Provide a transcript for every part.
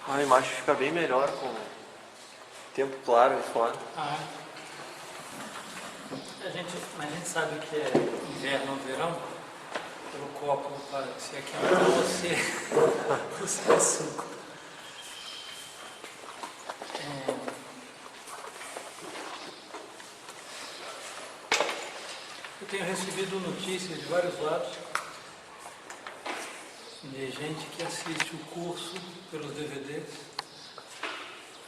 A imagem fica bem melhor com o tempo claro aí fora. Ah, a gente sabe que é inverno ou verão, pelo copo para ser aqui então você é suco. Eu tenho recebido notícias de vários lados de gente que assiste o curso pelos DVDs,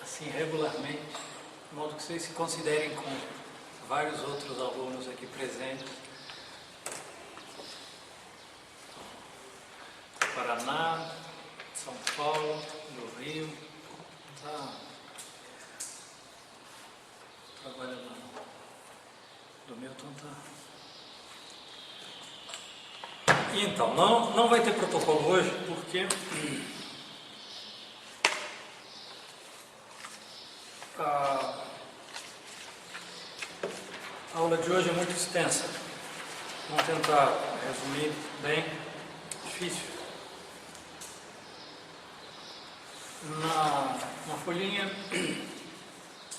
assim, regularmente, de modo que vocês se considerem com vários outros alunos aqui presentes. Paraná, São Paulo, do Rio, trabalhando do Milton, Então, não vai ter protocolo hoje, porque a aula de hoje é muito extensa. Vamos tentar resumir bem. Difícil. Na folhinha que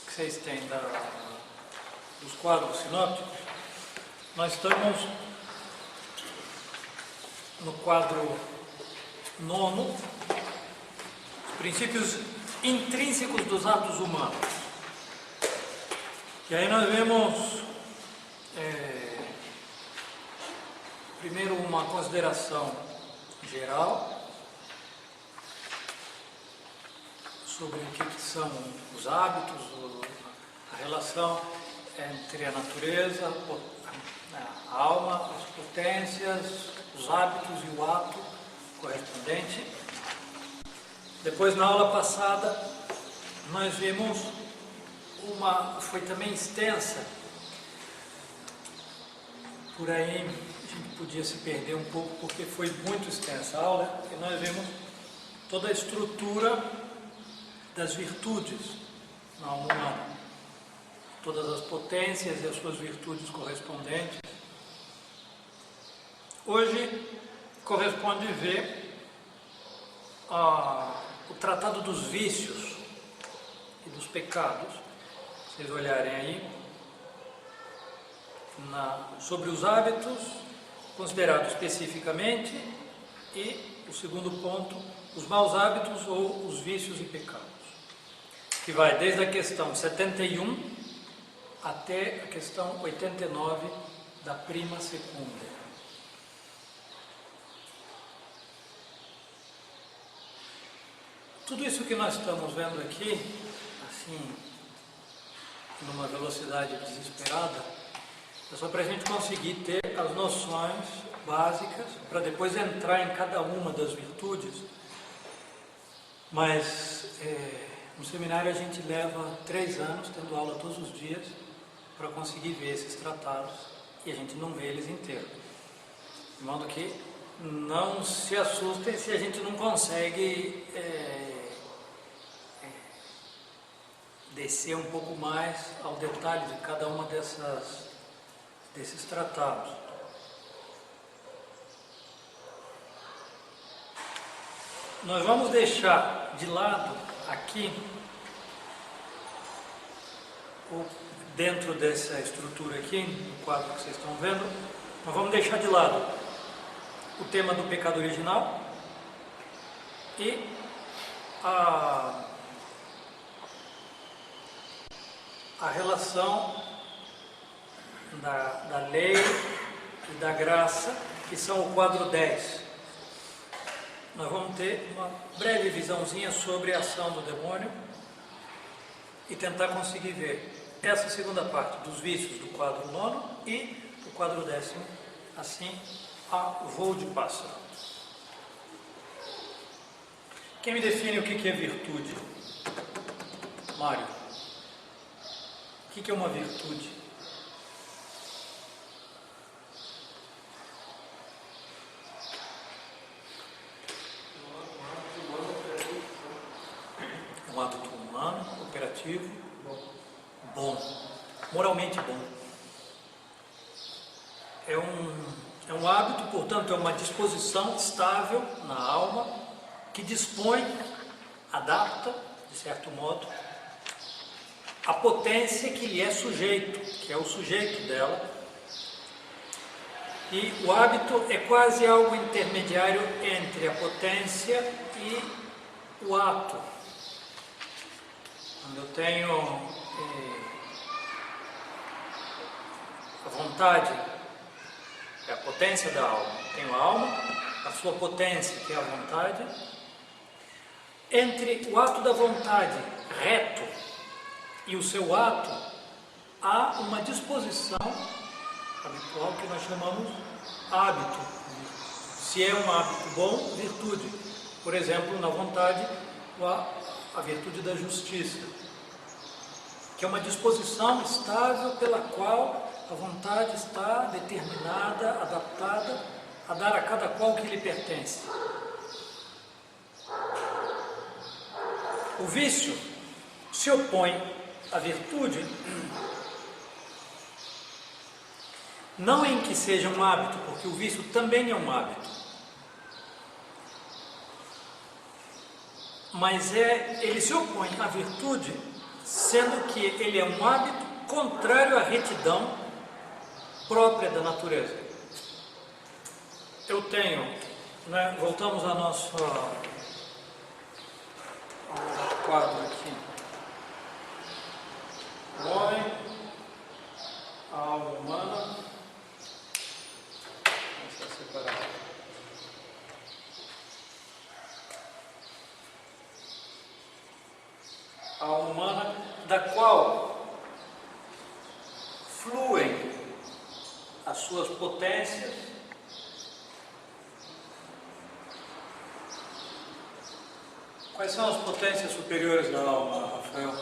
vocês têm dos quadros sinópticos, nós estamos no quadro 9, os princípios intrínsecos dos atos humanos. E aí nós vemos primeiro uma consideração geral sobre o que são os hábitos, a relação entre a natureza, a alma, as potências, os hábitos e o ato correspondente. Depois, na aula passada, nós vimos foi também extensa, por aí a gente podia se perder um pouco porque foi muito extensa a aula, e nós vimos toda a estrutura das virtudes na alma humana, todas as potências e as suas virtudes correspondentes. Hoje corresponde ver o tratado dos vícios e dos pecados. Se vocês olharem aí, sobre os hábitos considerados especificamente, e o segundo ponto, os maus hábitos ou os vícios e pecados, que vai desde a questão 71 até a questão 89 da prima secunda. Tudo isso que nós estamos vendo aqui, assim, numa velocidade desesperada, é só para a gente conseguir ter as noções básicas, para depois entrar em cada uma das virtudes. Mas no seminário a gente leva 3 anos tendo aula todos os dias para conseguir ver esses tratados, e a gente não vê eles inteiros. De modo que não se assustem se a gente não consegue descer um pouco mais ao detalhe de cada uma desses tratados. Nós vamos deixar de lado aqui, dentro dessa estrutura aqui, no quadro que vocês estão vendo, nós vamos deixar de lado o tema do pecado original e a relação da lei e da graça, que são o quadro 10. Nós vamos ter uma breve visãozinha sobre a ação do demônio e tentar conseguir ver essa segunda parte dos vícios do quadro 9 e do quadro 10, assim, a voo de pássaro. Quem me define o que é virtude? Mário. O que é uma virtude? É um hábito humano, operativo, bom, moralmente bom. É um hábito, portanto, é uma disposição estável na alma que dispõe adapta, de certo modo, a potência que lhe é sujeito, que é o sujeito dela. E o hábito é quase algo intermediário entre a potência e o ato. Quando eu tenho a vontade, é a potência da alma. Tenho a alma, a sua potência, que é a vontade. Entre o ato da vontade reto e o seu ato, há uma disposição habitual que nós chamamos hábito. Se é um hábito bom, virtude. Por exemplo, na vontade, a virtude da justiça, que é uma disposição estável pela qual a vontade está determinada, adaptada a dar a cada qual o que lhe pertence. O vício se opõe à virtude, não em que seja um hábito, porque o vício também é um hábito, mas ele se opõe à virtude, sendo que ele é um hábito contrário à retidão própria da natureza. Eu tenho, voltamos ao nosso quadro aqui. O homem, a alma humana. Vamos separar. A alma humana, da qual fluem as suas potências, quais são as potências superiores da alma, Rafael?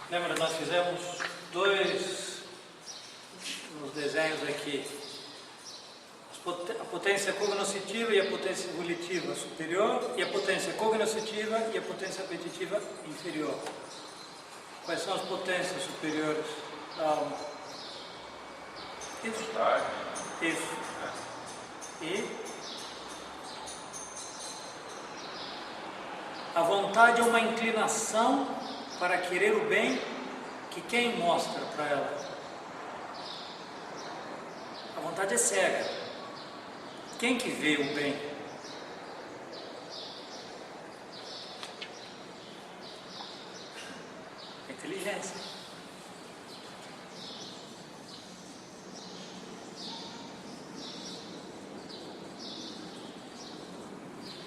Lembra, nós fizemos dois nos desenhos aqui. A potência cognoscitiva e a potência volitiva superior, e a potência cognoscitiva e a potência apetitiva inferior. Quais são as potências superiores da alma? Isso. E a vontade é uma inclinação para querer o bem que quem mostra para ela? A vontade é cega. Quem que vê o bem? A inteligência.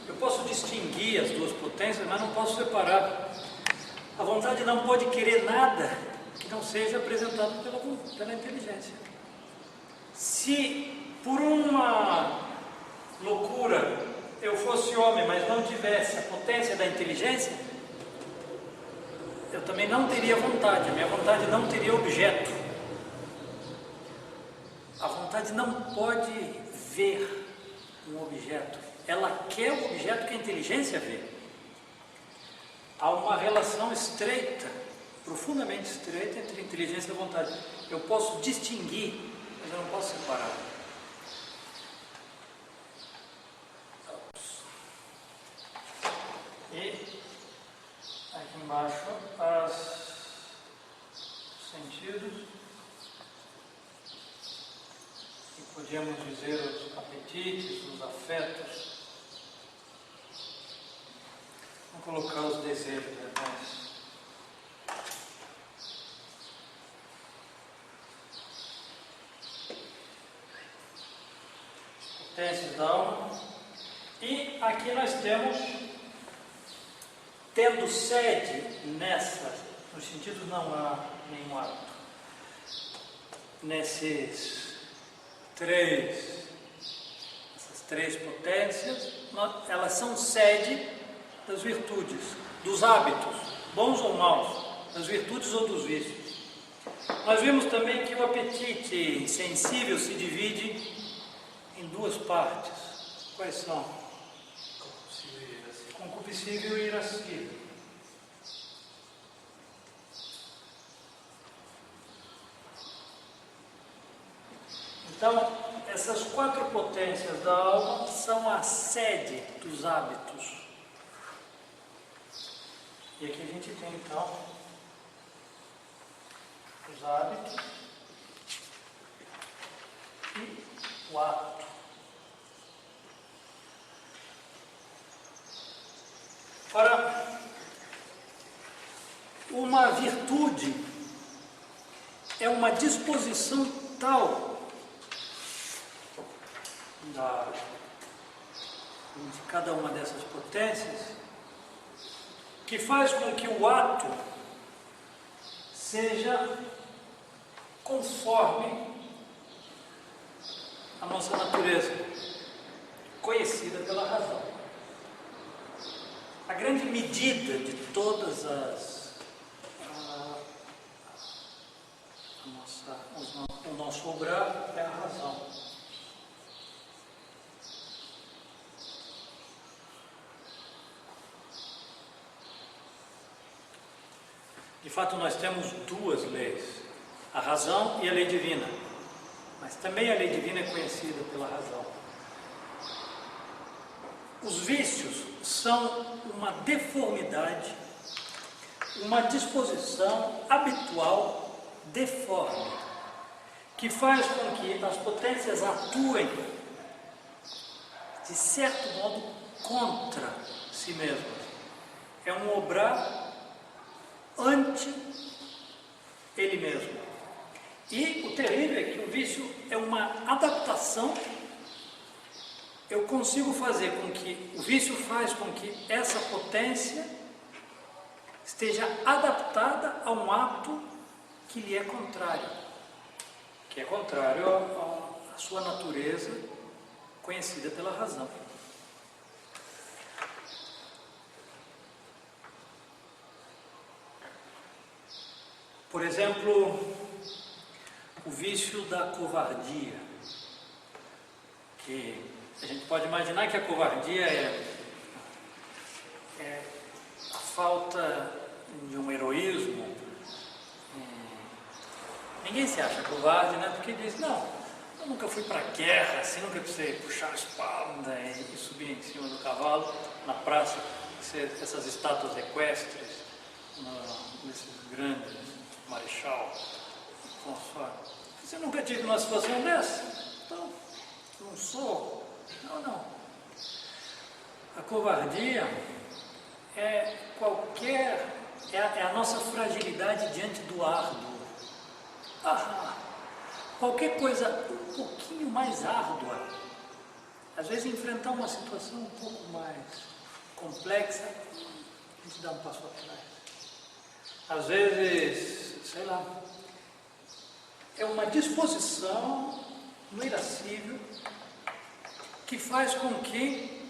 Eu posso distinguir as duas potências, mas não posso separar. A vontade não pode querer nada que não seja apresentado pela inteligência. Se por uma loucura eu fosse homem, mas não tivesse a potência da inteligência, eu também não teria vontade, a minha vontade não teria objeto. A vontade não pode ver um objeto, ela quer o objeto que a inteligência vê. Há uma relação estreita, profundamente estreita, entre inteligência e vontade. Eu posso distinguir, mas eu não posso separar. E aqui embaixo, os sentidos, que podíamos dizer os apetites, os afetos. Vamos colocar os desejos depois. Potências da alma. E aqui nós temos, tendo sede nessa, nos sentidos não há nenhum hábito, essas três potências, elas são sede das virtudes, dos hábitos, bons ou maus, das virtudes ou dos vícios. Nós vimos também que o apetite sensível se divide em duas partes. Quais são? Concupiscível e irascível. Então, Essas 4 potências da alma são a sede dos hábitos. E aqui a gente tem então os hábitos e o ato. Ora, uma virtude é uma disposição tal de cada uma dessas potências que faz com que o ato seja conforme a nossa natureza, conhecida pela razão. A grande medida de todas o nosso obrar é a razão. De fato, nós temos 2 leis, a razão e a lei divina, mas também a lei divina é conhecida pela razão. Os vícios são uma deformidade, uma disposição habitual deforme, que faz com que as potências atuem, de certo modo, contra si mesmas. É um obrar ante ele mesmo. E o terrível é que o vício é uma adaptação. Eu consigo fazer com que, o vício faz com que essa potência esteja adaptada a um ato que lhe é contrário, que é contrário à sua natureza conhecida pela razão. Por exemplo, o vício da covardia, que a gente pode imaginar que a covardia é a falta de um heroísmo. Ninguém se acha covarde, né? Porque diz, não, eu nunca fui para a guerra, assim, nunca precisei puxar a espada e subir em cima do cavalo na praça, essas estátuas equestres, nesses grandes marechal, conforme. Você nunca tive uma situação dessa? Então, não sou. Não. A covardia é a nossa fragilidade diante do árduo. Qualquer coisa um pouquinho mais árdua, às vezes enfrentar uma situação um pouco mais complexa, a gente dá um passo atrás. Às vezes, sei lá, é uma disposição no irascível que faz com que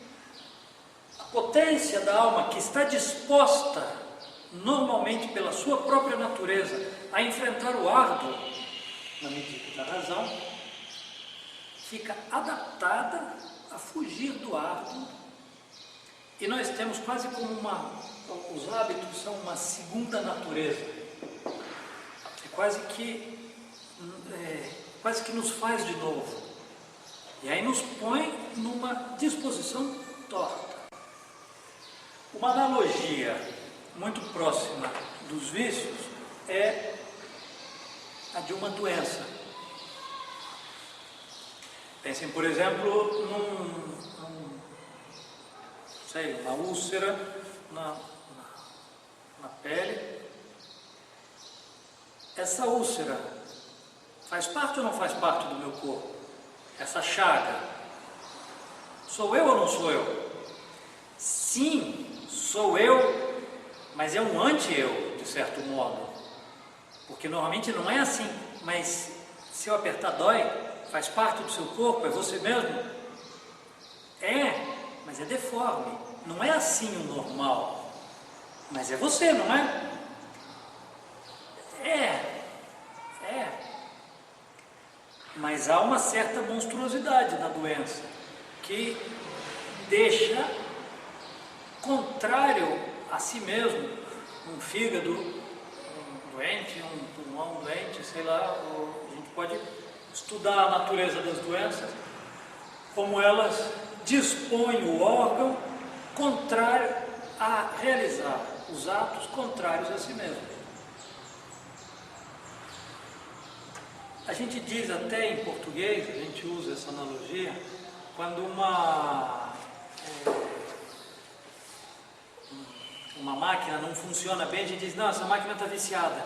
a potência da alma, que está disposta normalmente pela sua própria natureza a enfrentar o árduo na medida da razão, fica adaptada a fugir do árduo. E nós temos quase como os hábitos são uma segunda natureza, é quase que nos faz de novo, e aí nos põe numa disposição torta. Uma analogia muito próxima dos vícios é a de uma doença. Pensem, por exemplo, uma úlcera na pele. Essa úlcera faz parte ou não faz parte do meu corpo? Essa chaga, sou eu ou não sou eu? Sim, sou eu, mas é um anti-eu, de certo modo. Porque normalmente não é assim, mas se eu apertar dói, faz parte do seu corpo, é você mesmo? É, mas é deforme, não é assim o normal, mas é você, não é? É. Mas há uma certa monstruosidade na doença, que deixa contrário a si mesmo, um fígado doente, um pulmão doente, sei lá, a gente pode estudar a natureza das doenças, como elas dispõem o órgão contrário a realizar os atos contrários a si mesmo. A gente diz até em português, a gente usa essa analogia, quando uma máquina não funciona bem, a gente diz, não, essa máquina está viciada.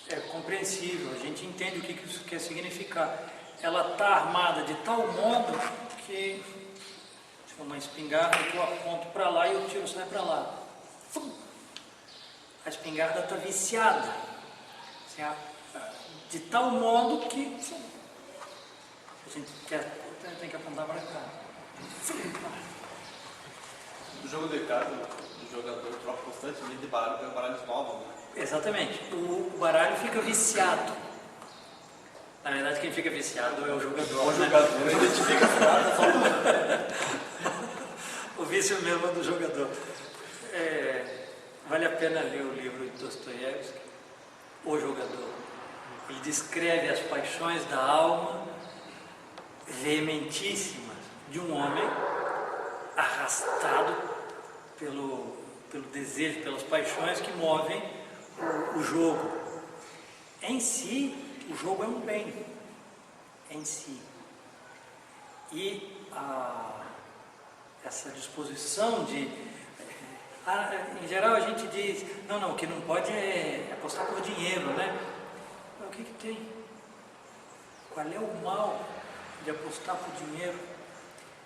É compreensível, a gente entende o que isso quer significar. Ela está armada de tal modo que, tipo uma espingarda, eu aponto para lá e o tiro sai para lá. A espingarda está viciada, de tal modo que a gente tem que apontar para cá. No jogo de cartas, o jogador troca constantemente de baralho para baralhos novos, né? Exatamente. O baralho fica viciado. Na verdade, quem fica viciado é o jogador. O jogador identifica as cartas só o vício mesmo é do jogador. Vale a pena ler o livro de Dostoiévski, O Jogador. Ele descreve as paixões da alma veementíssimas de um homem arrastado pelo desejo, pelas paixões que movem o jogo. Em si, o jogo é um bem, em si. E essa disposição de... em geral a gente diz, não, o que não pode é apostar por dinheiro, né? Mas o que tem? Qual é o mal de apostar por dinheiro?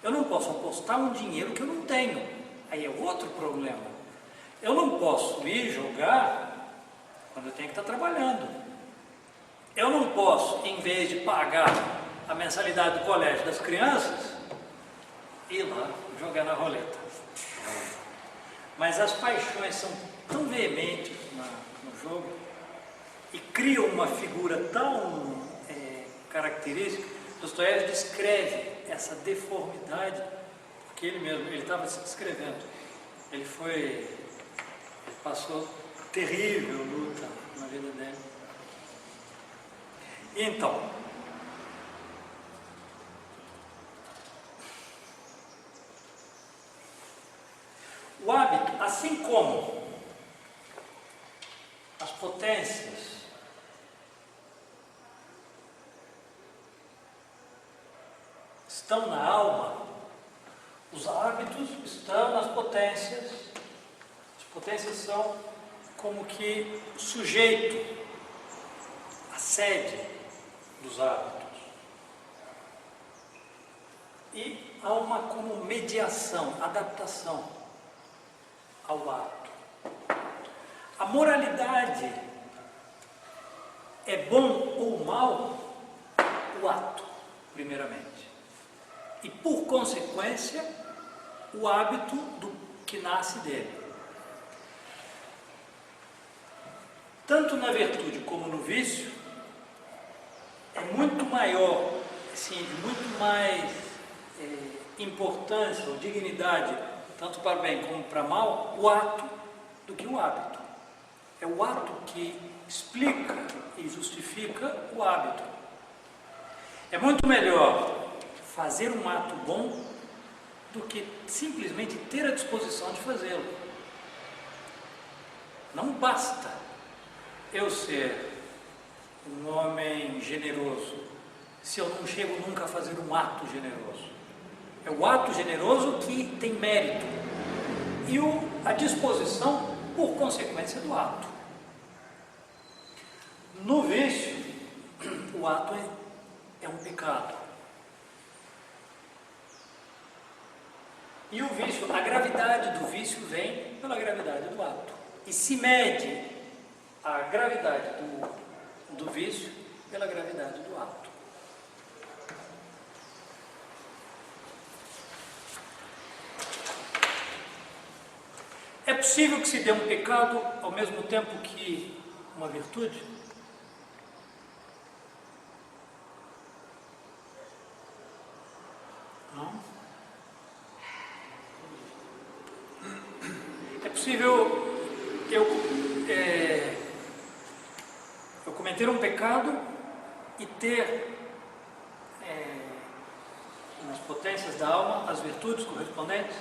Eu não posso apostar um dinheiro que eu não tenho. Aí é outro problema. Eu não posso ir jogar quando eu tenho que estar trabalhando. Eu não posso, em vez de pagar a mensalidade do colégio das crianças, ir lá jogar na roleta. Mas as paixões são tão veementes no jogo e criam uma figura tão característica. Dostoiévski descreve essa deformidade, porque ele estava se descrevendo. Ele passou terrível luta na vida dele. E então, o hábito, assim como as potências estão na alma, os hábitos estão nas potências. As potências são como que o sujeito, a sede dos hábitos. E há uma como mediação, adaptação ao ato. A moralidade é bom ou mal? O ato, primeiramente. E, por consequência, o hábito que nasce dele. Tanto na virtude como no vício, é muito maior, assim, muito mais importância ou dignidade, tanto para bem como para mal, o ato do que o hábito. É o ato que explica e justifica o hábito. É muito melhor fazer um ato bom do que simplesmente ter a disposição de fazê-lo. Não basta eu ser um homem generoso se eu não chego nunca a fazer um ato generoso. É o ato generoso que tem mérito e a disposição por consequência do ato. No vício, o ato é um pecado. E o vício, a gravidade do vício vem pela gravidade do ato. E se mede a gravidade do vício pela gravidade do ato. É possível que se dê um pecado ao mesmo tempo que uma virtude? Não? É possível eu cometer um pecado e ter nas potências da alma as virtudes correspondentes?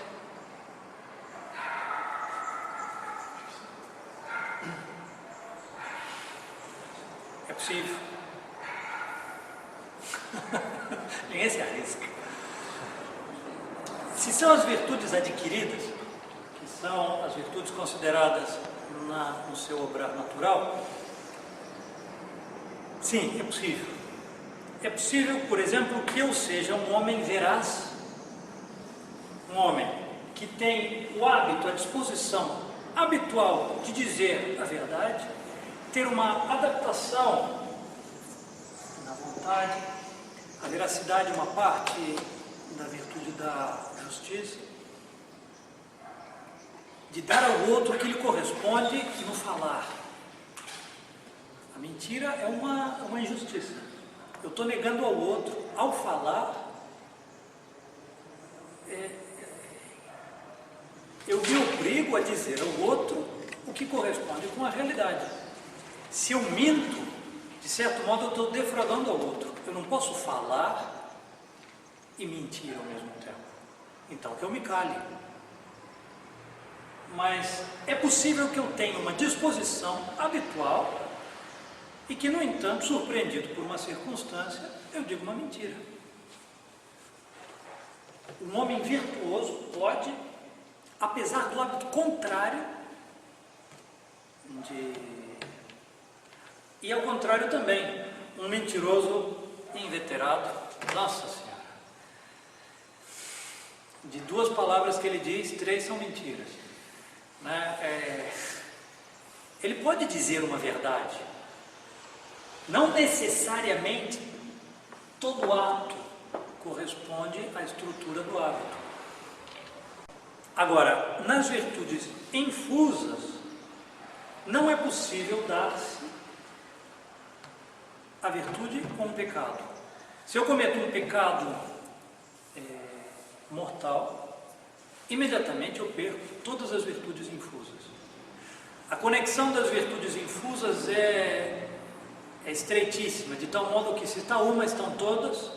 É possível. Ninguém se arrisca. Se são as virtudes adquiridas, que são as virtudes consideradas no seu obrar natural, sim, é possível. É possível, por exemplo, que eu seja um homem veraz, um homem que tem o hábito, a disposição habitual de dizer a verdade, ter uma adaptação na vontade, a veracidade é uma parte da virtude da justiça, de dar ao outro o que lhe corresponde no falar. A mentira é uma injustiça. Eu estou negando ao outro, ao falar, eu me obrigo a dizer ao outro o que corresponde com a realidade. Se eu minto, de certo modo eu estou defraudando ao outro. Eu não posso falar e mentir ao mesmo tempo. Então que eu me cale. Mas é possível que eu tenha uma disposição habitual e que, no entanto, surpreendido por uma circunstância, eu digo uma mentira. Um homem virtuoso pode, apesar do hábito contrário e ao contrário também, um mentiroso inveterado, nossa Senhora, de 2 palavras que ele diz, 3 são mentiras, né? Ele pode dizer uma verdade, não necessariamente todo ato corresponde à estrutura do hábito. Agora, nas virtudes infusas, não é possível dar-se a virtude com o pecado. Se eu cometo um pecado mortal, imediatamente eu perco todas as virtudes infusas. A conexão das virtudes infusas é estreitíssima, de tal modo que se está uma, estão todas,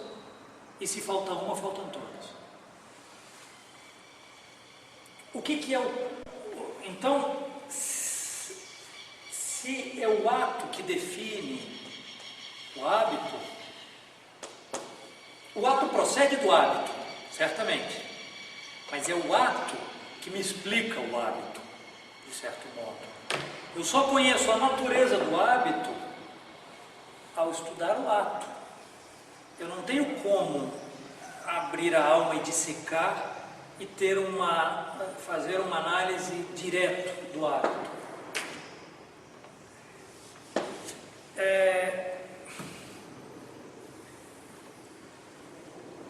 e se falta uma, faltam todas. O que é então, se é o ato que define o hábito procede do hábito, certamente, mas é o ato que me explica o hábito, de certo modo. Eu só conheço a natureza do hábito ao estudar o ato. Eu não tenho como abrir a alma e dissecar e fazer uma análise direta do hábito.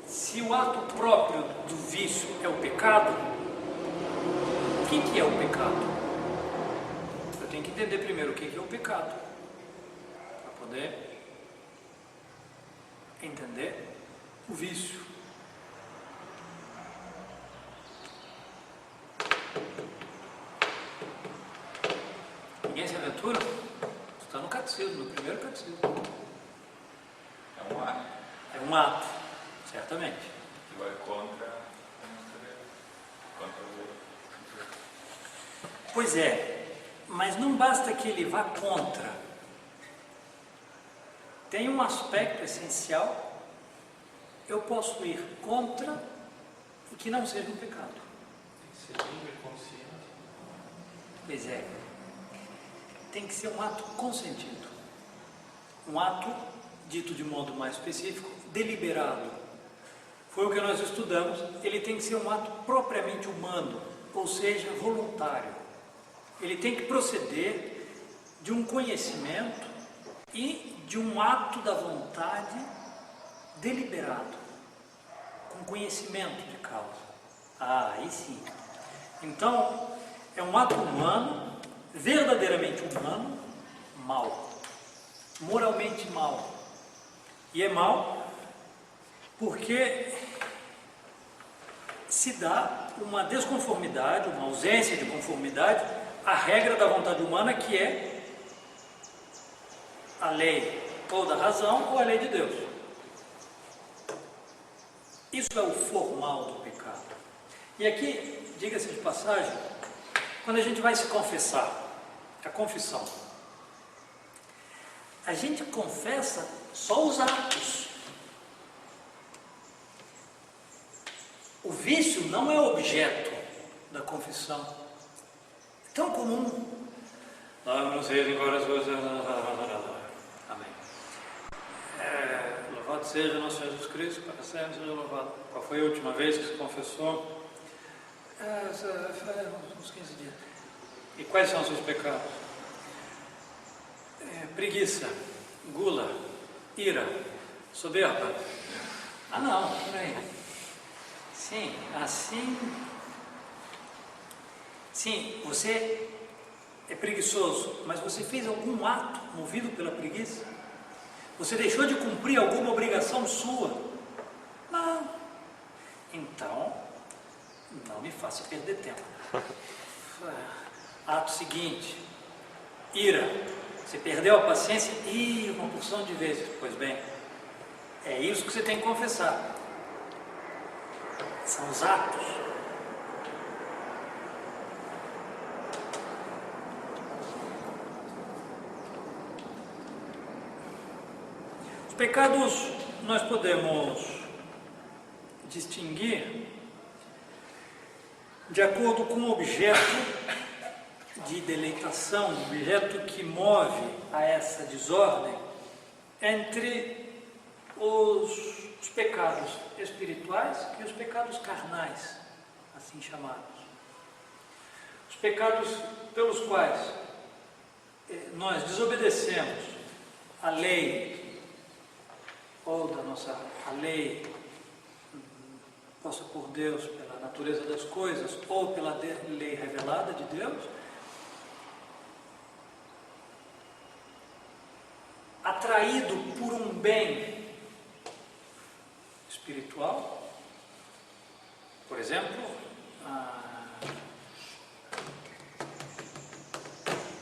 Se o ato próprio do vício é o pecado, o que é o pecado? Eu tenho que entender primeiro o que é o pecado, para poder entender o vício. Ninguém se aventura? Está no catecismo, no primeiro catecismo. É um ato. É um ato, certamente. Que vai contra o... Pois é, mas não basta que ele vá contra. Tem um aspecto essencial. Eu posso ir contra e que não seja um pecado. Tem que ser livre, consciente. Pois é. Tem que ser um ato consentido. Um ato, dito de modo mais específico, deliberado. Foi o que nós estudamos. Ele tem que ser um ato propriamente humano, ou seja, voluntário. Ele tem que proceder de um conhecimento e de um ato da vontade deliberado, com conhecimento de causa. Aí sim. Então, é um ato humano, verdadeiramente humano, mau, moralmente mau. E é mau porque se dá uma desconformidade, uma ausência de conformidade à regra da vontade humana, que é a lei, ou da razão ou a lei de Deus. Isso é o formal do pecado. E aqui, diga-se de passagem, quando a gente vai se confessar, a confissão, a gente confessa só os atos. O vício não é objeto da confissão. É tão comum. Não sei embora as coisas. Amém. Louvado seja nosso Jesus Cristo, para sempre seja louvado. Qual foi a última vez que se confessou? Uns 15 dias. E quais são os seus pecados? Preguiça, gula, ira, soberba. Ah não, peraí. Sim, assim. Sim, você é preguiçoso, mas você fez algum ato movido pela preguiça? Você deixou de cumprir alguma obrigação sua? Não. Então, não me faça perder tempo. Ato seguinte, ira. Você perdeu a paciência? Uma porção de vezes. Pois bem, é isso que você tem que confessar. São os atos. Os pecados nós podemos distinguir de acordo com o objeto de deleitação, o objeto que move a essa desordem entre os pecados espirituais e os pecados carnais, assim chamados. Os pecados pelos quais nós desobedecemos a lei, ou a lei posta por Deus pela natureza das coisas, ou pela lei revelada de Deus, atraído por um bem espiritual, por exemplo,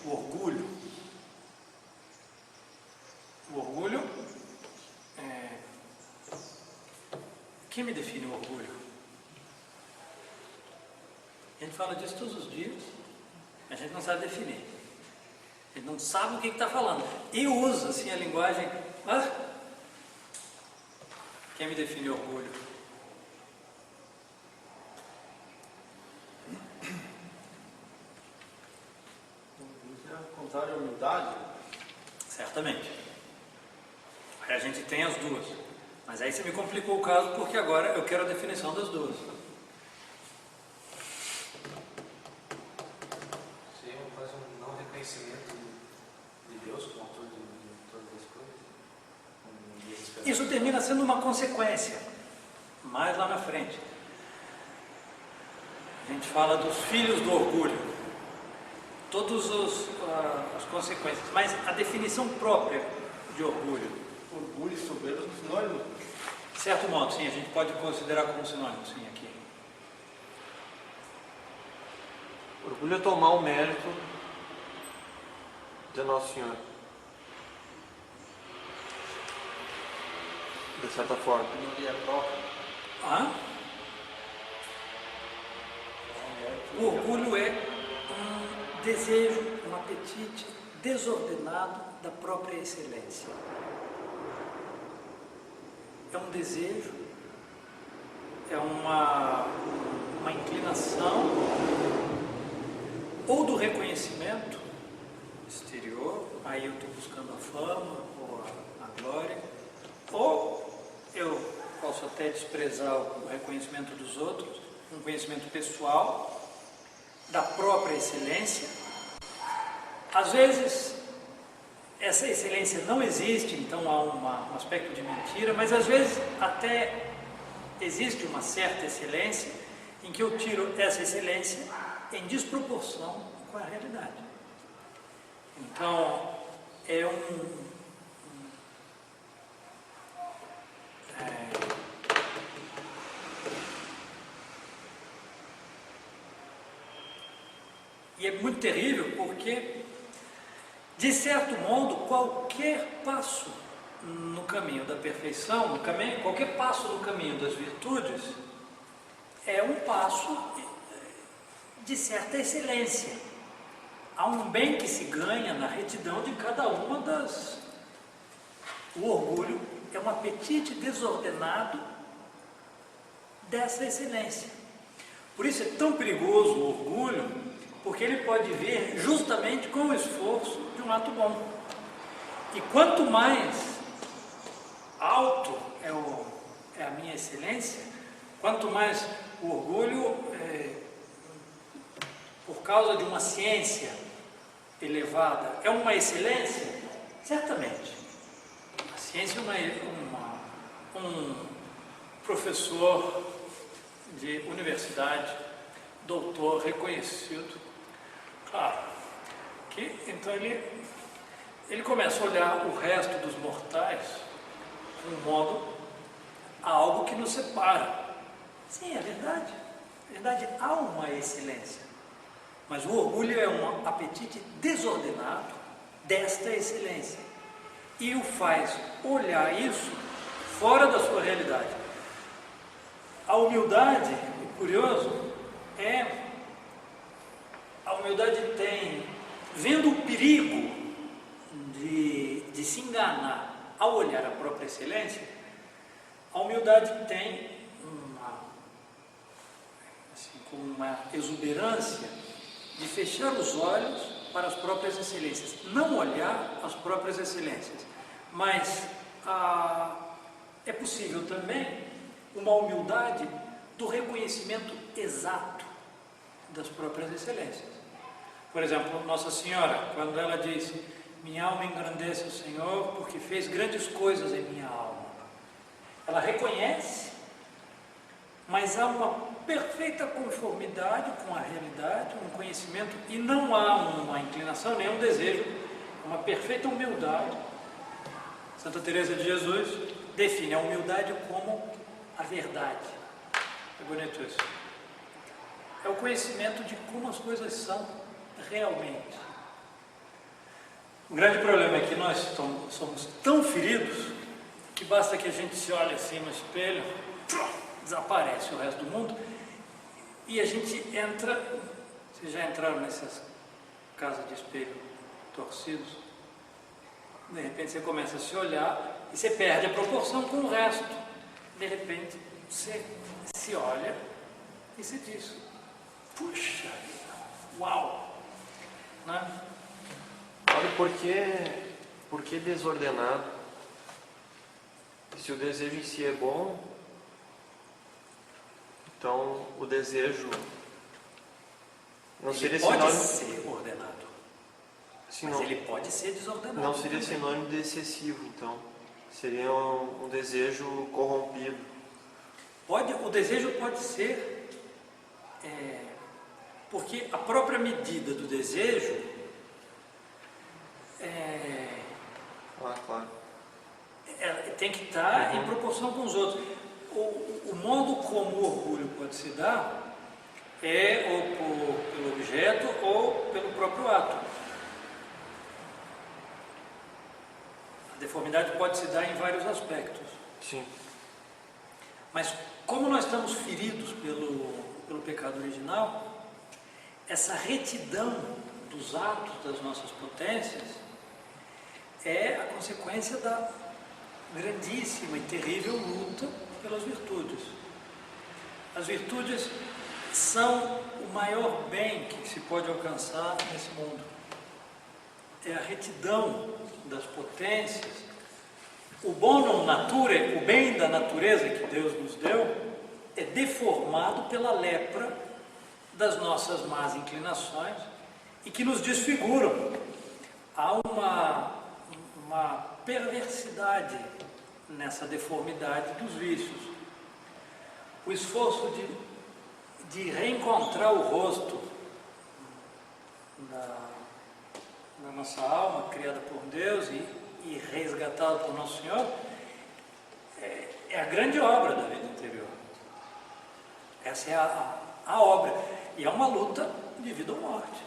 o orgulho. O orgulho quem me define o orgulho? A gente fala disso todos os dias, a gente não sabe definir. A gente não sabe o que está falando. E usa assim a linguagem. Quem me define o orgulho? É o contrário à humildade? Certamente. Aí a gente tem as duas. Mas aí você me complicou o caso, porque agora eu quero a definição das duas. Seria quase um não reconhecimento de Deus como autor de todas as coisas. Isso termina sendo uma consequência, mais lá na frente. A gente fala dos filhos do orgulho, todas as consequências, mas a definição própria de orgulho. Orgulho e soberba são sinônimos? De certo modo, sim, a gente pode considerar como sinônimo, sim, aqui. Orgulho é tomar o mérito de Nosso Senhor. De certa forma. Minoria própria. O orgulho é um desejo, um apetite desordenado da própria excelência. É um desejo, é uma inclinação ou do reconhecimento exterior, aí eu estou buscando a fama ou a glória, ou eu posso até desprezar o reconhecimento dos outros, um conhecimento pessoal da própria excelência. Às vezes essa excelência não existe, então há um aspecto de mentira, mas às vezes até existe uma certa excelência em que eu tiro essa excelência em desproporção com a realidade. Então, e é muito terrível porque, de certo modo, qualquer passo no caminho da perfeição, no caminho, qualquer passo no caminho das virtudes é um passo de certa excelência. Há um bem que se ganha na retidão de cada uma das... O orgulho é um apetite desordenado dessa excelência. Por isso é tão perigoso o orgulho, porque ele pode vir justamente com o esforço de um ato bom. E quanto mais alto é a minha excelência, quanto mais o orgulho, por causa de uma ciência elevada, é uma excelência, certamente. A ciência é um professor de universidade, doutor reconhecido, claro, que então ele começa a olhar o resto dos mortais de um modo a algo que nos separa. Sim, é verdade. Na verdade, há uma excelência. Mas o orgulho é um apetite desordenado desta excelência. E o faz olhar isso fora da sua realidade. A humildade, o curioso, a humildade tem, vendo o perigo de se enganar ao olhar a própria excelência, a humildade tem uma exuberância de fechar os olhos para as próprias excelências, não olhar as próprias excelências, mas é possível também uma humildade do reconhecimento exato das próprias excelências. Por exemplo, Nossa Senhora, quando ela disse: minha alma engrandece o Senhor porque fez grandes coisas em minha alma, ela reconhece, mas há uma perfeita conformidade com a realidade, um conhecimento, e não há uma inclinação, nem um desejo, uma perfeita humildade. Santa Teresa de Jesus define a humildade como a verdade. É bonito isso. É o conhecimento de como as coisas são realmente. O grande problema é que nós somos tão feridos que basta que a gente se olhe assim no espelho, desaparece o resto do mundo e a gente entra. Vocês já entraram nessas casas de espelho torcidos? De repente você começa a se olhar e você perde a proporção com o resto. De repente você se olha e se diz: puxa, uau, né? Olha, por que desordenado? Se o desejo em si é bom, então o desejo não seria sinônimo... Pode ser ordenado, mas ele pode ser desordenado. Não seria sinônimo de excessivo, então. Seria um desejo corrompido. O desejo pode ser, porque a própria medida do desejo Claro. Tem que estar em proporção com os outros. O modo como o orgulho pode se dar é ou pelo objeto ou pelo próprio ato. A deformidade pode se dar em vários aspectos. Sim. Mas como nós estamos feridos pelo pecado original, essa retidão dos atos das nossas potências é a consequência da grandíssima e terrível luta pelas virtudes. As virtudes são o maior bem que se pode alcançar nesse mundo. É a retidão das potências. O bonum nature, o bem da natureza que Deus nos deu, é deformado pela lepra das nossas más inclinações e que nos desfiguram. Há uma perversidade nessa deformidade dos vícios. O esforço de reencontrar o rosto da nossa alma, criada por Deus e resgatada por Nosso Senhor, é a grande obra da vida interior. Essa é a obra. E é uma luta de vida ou morte.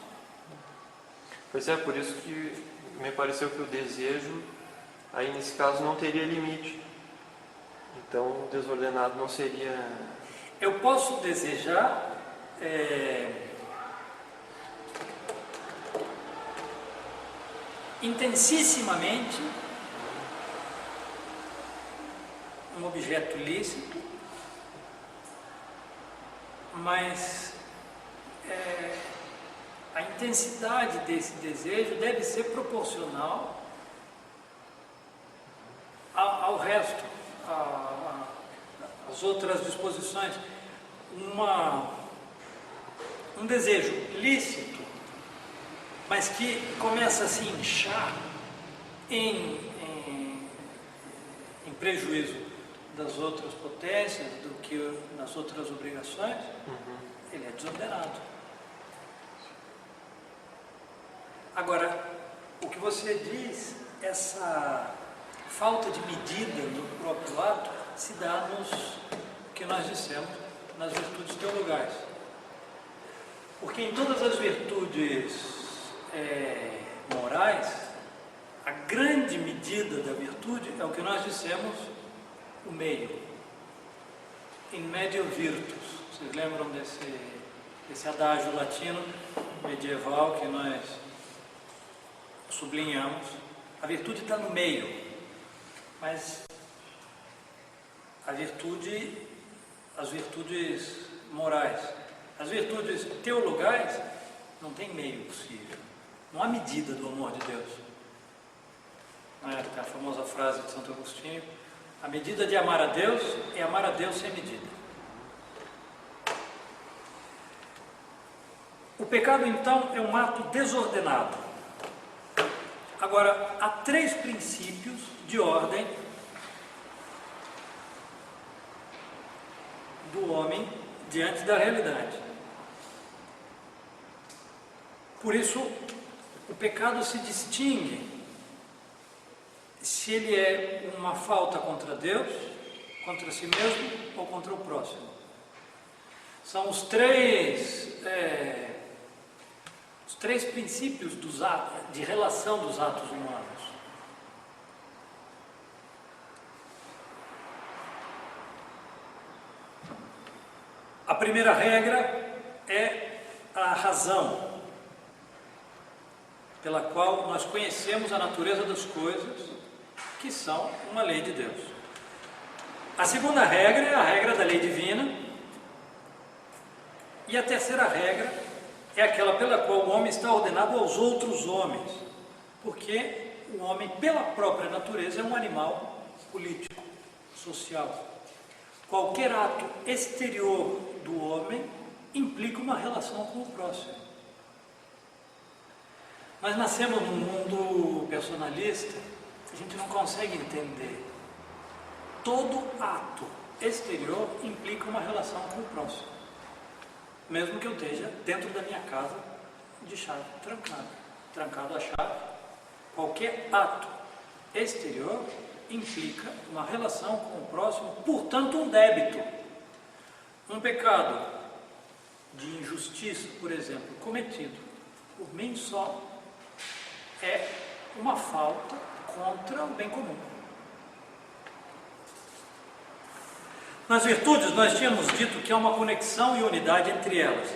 Pois é, por isso que me pareceu que o desejo Aí nesse caso não teria limite. Então desordenado não seria. Eu posso desejar intensissimamente um objeto lícito, mas a intensidade desse desejo deve ser proporcional ao resto, às outras disposições. Um desejo lícito, mas que começa a se inchar em prejuízo das outras potências, do que nas outras obrigações, ele é desordenado. Agora, o que você diz, essa falta de medida no próprio ato, se dá nos que nós dissemos, nas virtudes teologais. Porque em todas as virtudes morais, a grande medida da virtude é o que nós dissemos, o meio. In medio virtus. Vocês lembram desse adágio latino medieval que nós sublinhamos? A virtude está no meio, mas as virtudes morais, as virtudes teologais não tem meio possível. Não há medida do amor de Deus. Tem a famosa frase de Santo Agostinho: a medida de amar a Deus é amar a Deus sem medida. O pecado, então, é um ato desordenado. Agora, há 3 princípios de ordem do homem diante da realidade. Por isso, o pecado se distingue se ele é uma falta contra Deus, contra si mesmo ou contra o próximo. São os três princípios de relação dos atos humanos. A primeira regra é a razão, pela qual nós conhecemos a natureza das coisas, que são uma lei de Deus. A segunda regra é a regra da lei divina. E a terceira regra é aquela pela qual o homem está ordenado aos outros homens, porque o homem, pela própria natureza, é um animal político, social. Qualquer ato exterior do homem implica uma relação com o próximo. Nós nascemos num mundo personalista, a gente não consegue entender. Todo ato exterior implica uma relação com o próximo, mesmo que eu esteja dentro da minha casa de chave trancado a chave. Qualquer ato exterior implica uma relação com o próximo, portanto um débito. Um pecado de injustiça, por exemplo, cometido por mim só, é uma falta contra o bem comum. Nas virtudes, nós tínhamos dito que há uma conexão e unidade entre elas,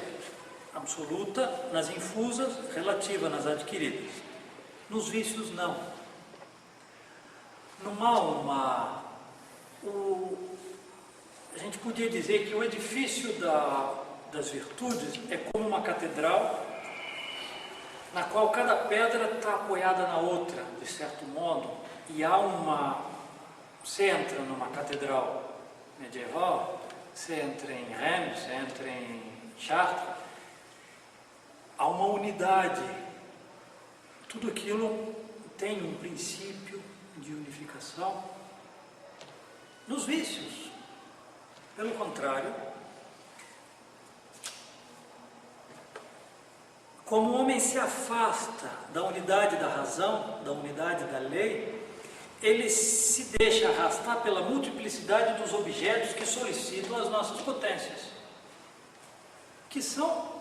absoluta nas infusas, relativa nas adquiridas. Nos vícios, não. No mal, a gente podia dizer que o edifício das virtudes é como uma catedral, na qual cada pedra está apoiada na outra, de certo modo, e você entra numa catedral medieval, você entra em Reims, você entra em Chartres, há uma unidade, tudo aquilo tem um princípio de unificação. Nos vícios, pelo contrário, como o homem se afasta da unidade da razão, da unidade da lei, ele se deixa arrastar pela multiplicidade dos objetos que solicitam as nossas potências, que são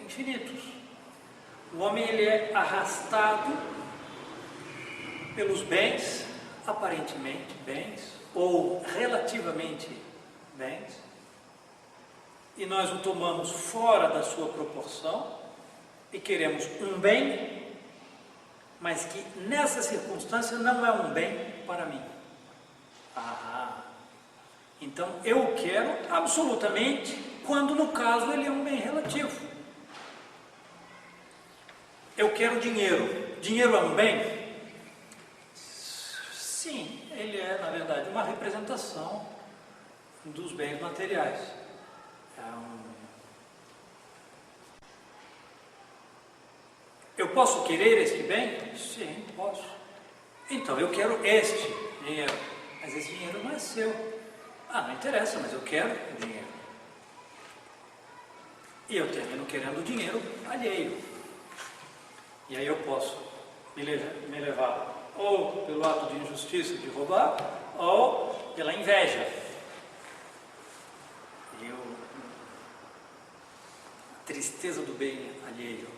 infinitos. O homem ele é arrastado pelos bens, aparentemente bens, ou relativamente bens, e nós o tomamos fora da sua proporção e queremos um bem, mas que nessa circunstância não é um bem para mim. Então eu quero absolutamente, quando no caso ele é um bem relativo. Eu quero dinheiro. Dinheiro é um bem? Sim, ele é, na verdade, uma representação dos bens materiais. Eu posso querer este bem? Sim, posso. Então, eu quero este dinheiro. Mas esse dinheiro não é seu. Não interessa, mas eu quero o dinheiro. E eu termino querendo o dinheiro alheio. E aí eu posso me levar ou pelo ato de injustiça de roubar, ou pela inveja. A tristeza do bem alheio.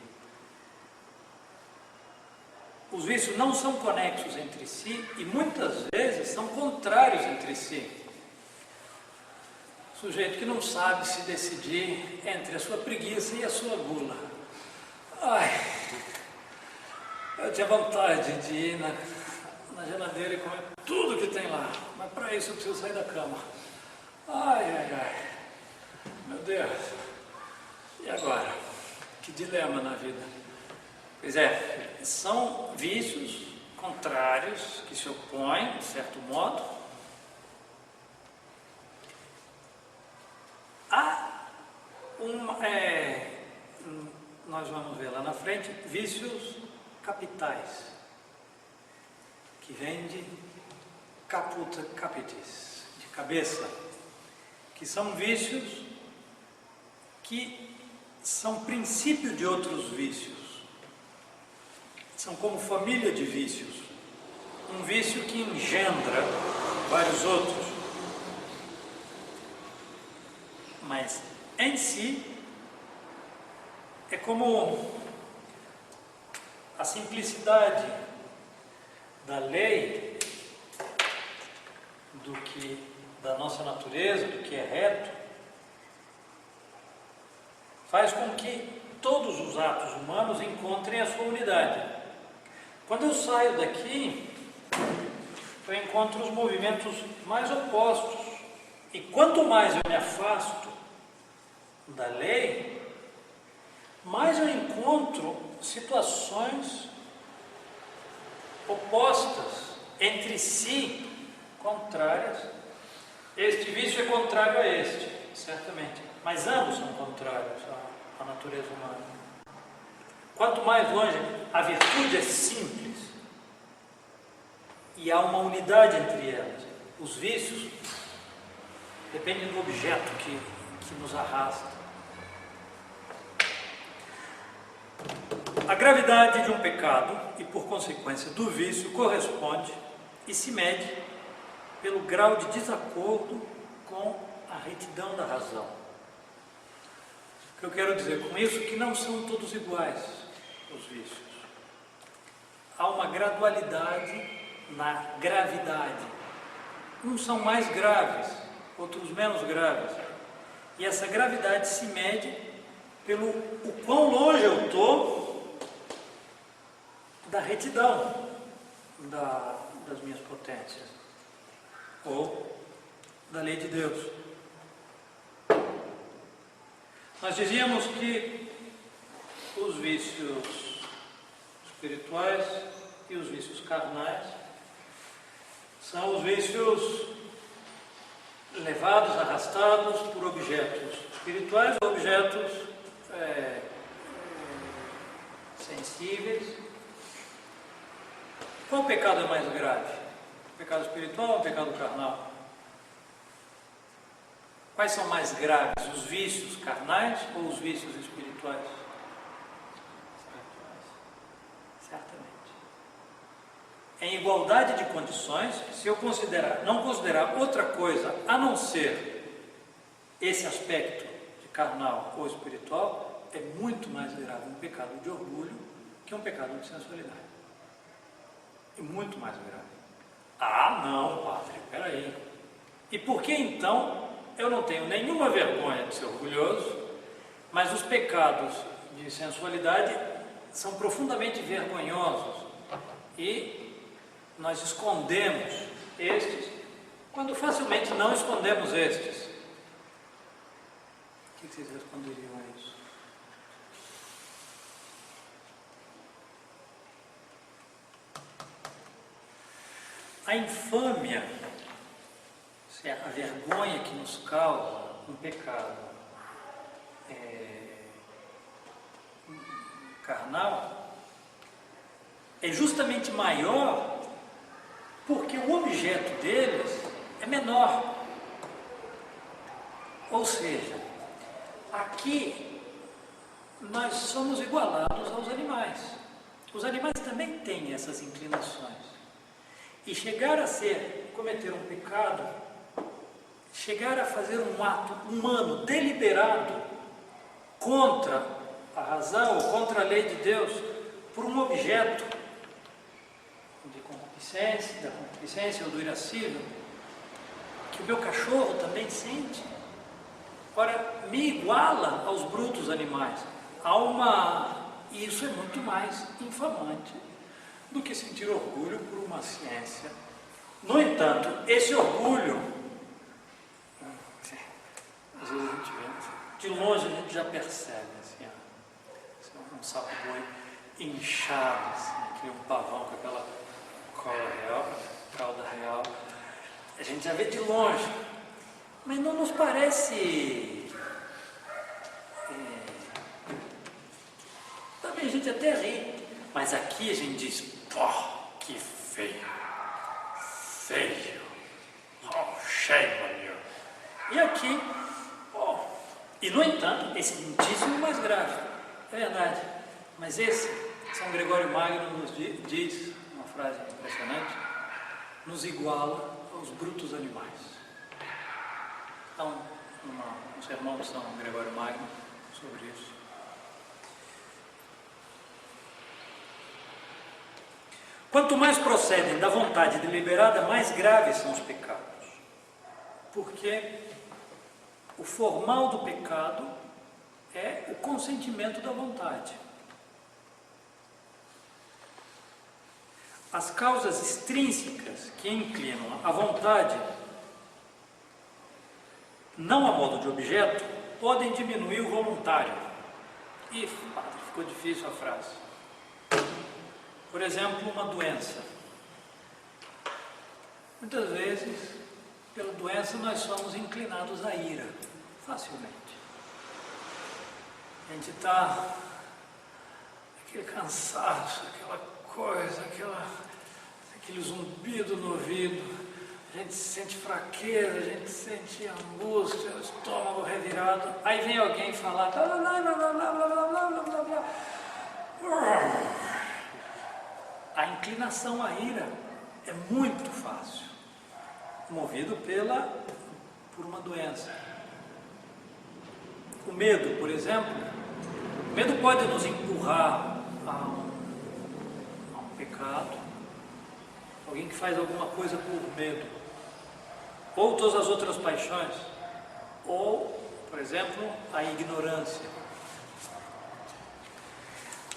Os vícios não são conexos entre si e muitas vezes são contrários entre si. Sujeito que não sabe se decidir entre a sua preguiça e a sua gula. Eu tinha vontade de ir na geladeira e comer tudo que tem lá, mas para isso eu preciso sair da cama. Meu Deus. E agora? Que dilema na vida. Pois é, são vícios contrários que se opõem, de certo modo. Nós vamos ver lá na frente, vícios capitais, que vem de caputa capitis, de cabeça, que são vícios que são princípio de outros vícios, são como família de vícios, um vício que engendra vários outros, mas em si é como a simplicidade da lei, da nossa natureza, do que é reto, faz com que todos os atos humanos encontrem a sua unidade. Quando eu saio daqui, eu encontro os movimentos mais opostos, e quanto mais eu me afasto da lei, mais eu encontro situações opostas, entre si, contrárias. Este vício é contrário a este, certamente, mas ambos são contrários à natureza humana. Quanto mais longe, a virtude é simples e há uma unidade entre elas. Os vícios dependem do objeto que nos arrasta. A gravidade de um pecado e, por consequência, do vício corresponde e se mede pelo grau de desacordo com a retidão da razão. O que eu quero dizer com isso é que não são todos iguais os vícios. Há uma gradualidade na gravidade. Uns são mais graves, outros menos graves. E essa gravidade se mede pelo o quão longe eu estou da retidão das minhas potências, ou da lei de Deus. Nós dizíamos que os vícios espirituais e os vícios carnais são os vícios levados, arrastados por objetos espirituais ou objetos sensíveis. Qual pecado é mais grave? O pecado espiritual ou o pecado carnal? Quais são mais graves, os vícios carnais ou os vícios espirituais? Certamente. Em igualdade de condições, se eu não considerar outra coisa a não ser esse aspecto de carnal ou espiritual, é muito mais grave um pecado de orgulho que um pecado de sensualidade. e muito mais grave. Ah, não, padre, peraí. E por que então eu não tenho nenhuma vergonha de ser orgulhoso, mas os pecados de sensualidade são profundamente vergonhosos e nós escondemos estes, quando facilmente não escondemos estes? O que vocês responderiam a isso? A infâmia, a vergonha que nos causa um pecado carnal, é justamente maior porque o objeto deles é menor. Ou seja, aqui nós somos igualados aos animais. Os animais também têm essas inclinações. E chegar a cometer um pecado, chegar a fazer um ato humano deliberado contra a razão ou contra a lei de Deus, por um objeto de concupiscência, da concupiscência ou do irascível, que o meu cachorro também sente, ora, me iguala aos brutos animais. E isso é muito mais infamante do que sentir orgulho por uma ciência. No entanto, esse orgulho, às vezes a gente vê, de longe a gente já percebe, assim, um sapo boi inchado, assim, que um pavão com aquela cola real, cauda real, a gente já vê de longe, mas não nos parece. Também a gente até ri, mas aqui a gente diz: pô, que feio, shame on you. E aqui, e no entanto, esse é muitíssimo mais grave, é verdade, mas esse, São Gregório Magno nos diz, uma frase impressionante, nos iguala aos brutos animais. Então, um sermão de São Gregório Magno sobre isso. Quanto mais procedem da vontade deliberada, mais graves são os pecados. Porque o formal do pecado é o consentimento da vontade. As causas extrínsecas que inclinam a vontade, não a modo de objeto, podem diminuir o voluntário. Ih, padre, ficou difícil a frase. Por exemplo, uma doença. Muitas vezes, pela doença, nós somos inclinados à ira, facilmente. A gente está, aquele cansaço, aquela coisa, aquele zumbido no ouvido, a gente sente fraqueza, a gente sente angústia, o estômago revirado, aí vem alguém falar, blá, blá, blá, blá, blá, blá, blá, blá, blá. A inclinação à ira é muito fácil, movido por uma doença. O medo, por exemplo, o medo pode nos empurrar a um pecado, alguém que faz alguma coisa por medo, ou todas as outras paixões, ou, por exemplo, a ignorância.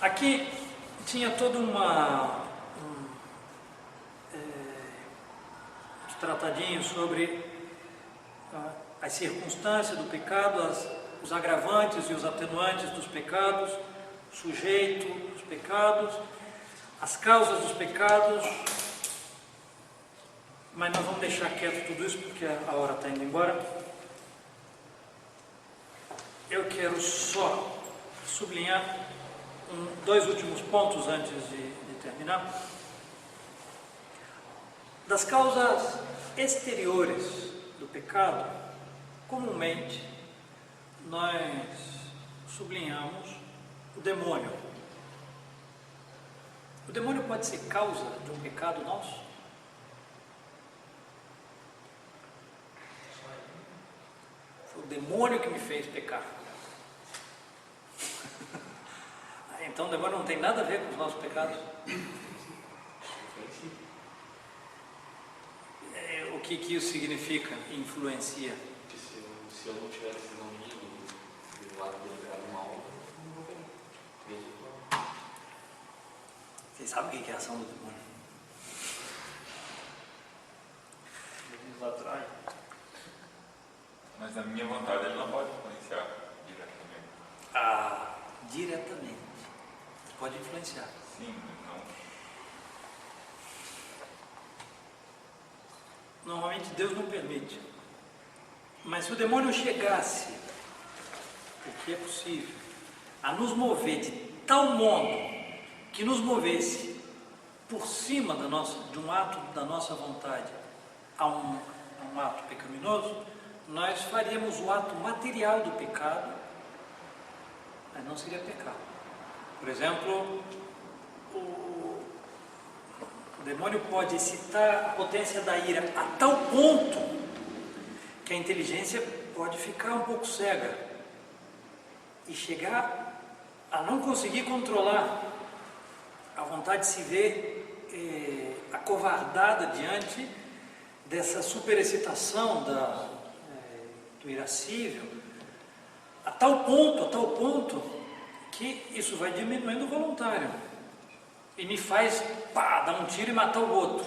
Aqui tinha todo um tratadinho sobre as circunstâncias do pecado, os agravantes e os atenuantes dos pecados, o sujeito dos pecados, as causas dos pecados, mas nós vamos deixar quieto tudo isso porque a hora está indo embora. Eu quero só sublinhar dois últimos pontos antes de terminar. Das causas exteriores do pecado, comumente nós sublinhamos o demônio. O demônio pode ser causa de um pecado nosso? Foi o demônio que me fez pecar. Então o demônio não tem nada a ver com os nossos pecados? que isso significa, influencia? Que se eu não tivesse domínio do lado deliberado do mal, eu não vou ver. Mesmo que Vocês sabem o que é a ação do demônio? Nos atrai. Mas a minha vontade ele não pode influenciar diretamente. Ah, diretamente. Pode influenciar. Sim, não. Normalmente Deus não permite. Mas se o demônio chegasse, o que é possível, a nos mover de tal modo que nos movesse por cima de um ato da nossa vontade a um ato pecaminoso, nós faríamos o ato material do pecado, mas não seria pecado. Por exemplo, o demônio pode excitar a potência da ira a tal ponto que a inteligência pode ficar um pouco cega e chegar a não conseguir controlar a vontade de se ver acovardada diante dessa superexcitação do irascível, a tal ponto que isso vai diminuindo o voluntário e me faz dar um tiro e matar o outro.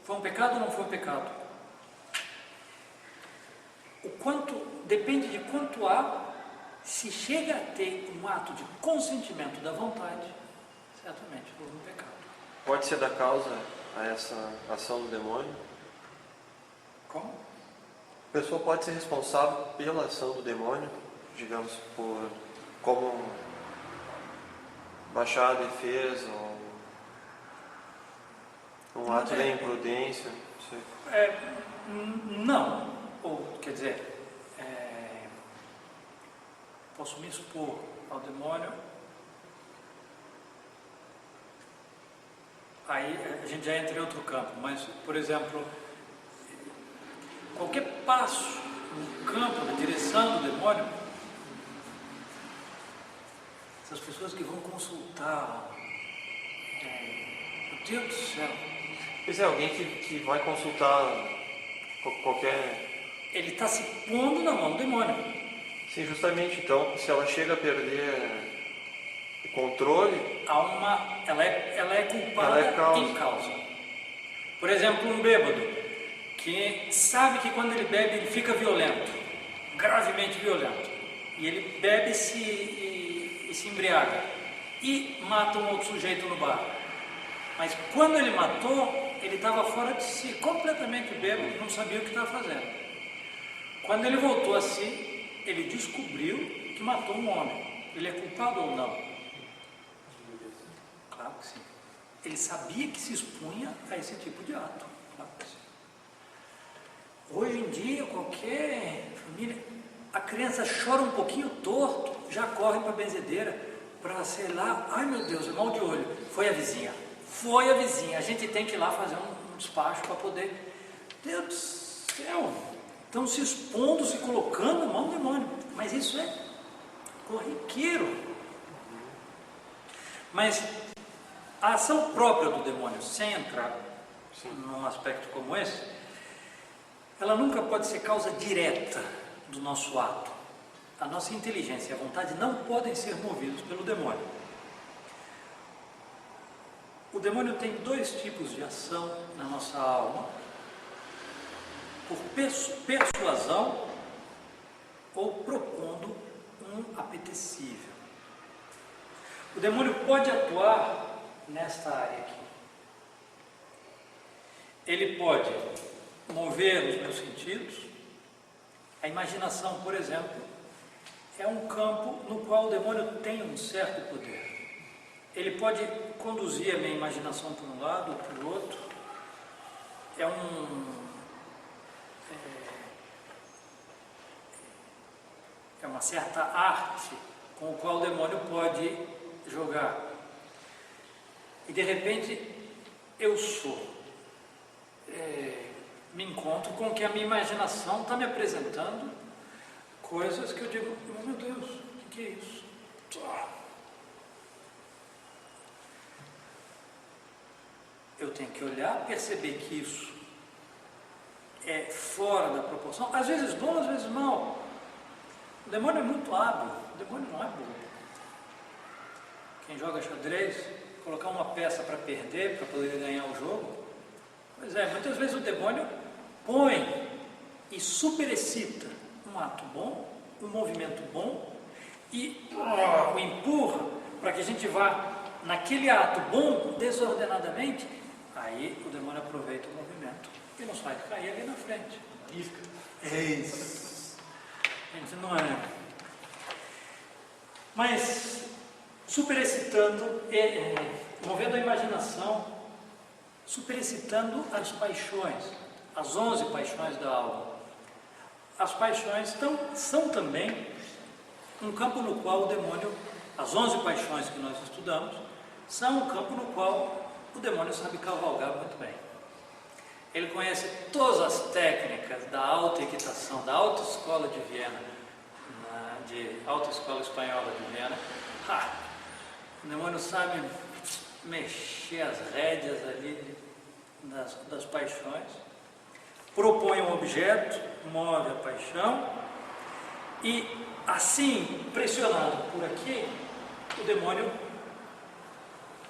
Foi um pecado ou não foi um pecado? O quanto depende de quanto há. Se chega a ter um ato de consentimento da vontade, certamente houve um pecado. Pode ser da causa a essa ação do demônio? Como? A pessoa pode ser responsável pela ação do demônio, digamos, por como baixar a defesa, ou um ato de imprudência, não sei. Não. Ou, quer dizer, posso me expor ao demônio, aí a gente já entra em outro campo, mas, por exemplo, qualquer passo no campo, na direção do demônio, essas pessoas que vão consultar, meu Deus do céu. Pois é, alguém que vai consultar qualquer... Ele está se pondo na mão do demônio. Sim, justamente. Então, se ela chega a perder o controle... Ela é culpada em causa. Por exemplo, um bêbado que sabe que quando ele bebe ele fica violento, gravemente violento, e ele bebe e se embriaga e mata um outro sujeito no bar. Mas quando ele matou, ele estava fora de si, completamente bêbado, não sabia o que estava fazendo. Quando ele voltou a si, ele descobriu que matou um homem. Ele é culpado ou não? Claro que sim. Ele sabia que se expunha a esse tipo de ato. Claro que sim. Hoje em dia, qualquer família, a criança chora um pouquinho torto, já corre para a benzedeira, para, sei lá, ai meu Deus, é mal de olho. Foi a vizinha. Foi a vizinha. A gente tem que ir lá fazer um despacho para poder... Deus do céu! Estão se expondo, se colocando na mão do demônio. Mas isso é corriqueiro. Mas a ação própria do demônio, sem entrar num aspecto como esse, ela nunca pode ser causa direta do nosso ato. A nossa inteligência e a vontade não podem ser movidos pelo demônio. O demônio tem dois tipos de ação na nossa alma: por persuasão ou propondo um apetecível. O demônio pode atuar nesta área aqui. Ele pode mover os meus sentidos. A imaginação, por exemplo, é um campo no qual o demônio tem um certo poder. Ele pode conduzir a minha imaginação para um lado ou para o outro. É uma certa arte com a qual o demônio pode jogar. E de repente eu me encontro com que a minha imaginação está me apresentando coisas que eu digo, meu Deus, o que é isso? Eu tenho que olhar, perceber que isso fora da proporção, às vezes bom, às vezes mal. O demônio é muito hábil, o demônio não é bobo. Quem joga xadrez, colocar uma peça para perder, para poder ganhar o jogo, pois é, muitas vezes o demônio põe e superexcita um ato bom, um movimento bom, e o empurra para que a gente vá naquele ato bom desordenadamente. Aí o demônio aproveita o movimento e nos faz cair ali na frente. Isca. É isso. Gente, não é. Mas superexcitando, movendo a imaginação, superexcitando as paixões, as 11 paixões da alma. As paixões são também um campo no qual o demônio, as 11 paixões que nós estudamos, são um campo no qual o demônio sabe cavalgar muito bem. Ele conhece todas as técnicas da alta equitação, da alta escola de Viena, de alta escola espanhola de Viena. O demônio sabe mexer as rédeas ali das paixões, propõe um objeto, move a paixão e assim, pressionado por aqui, o demônio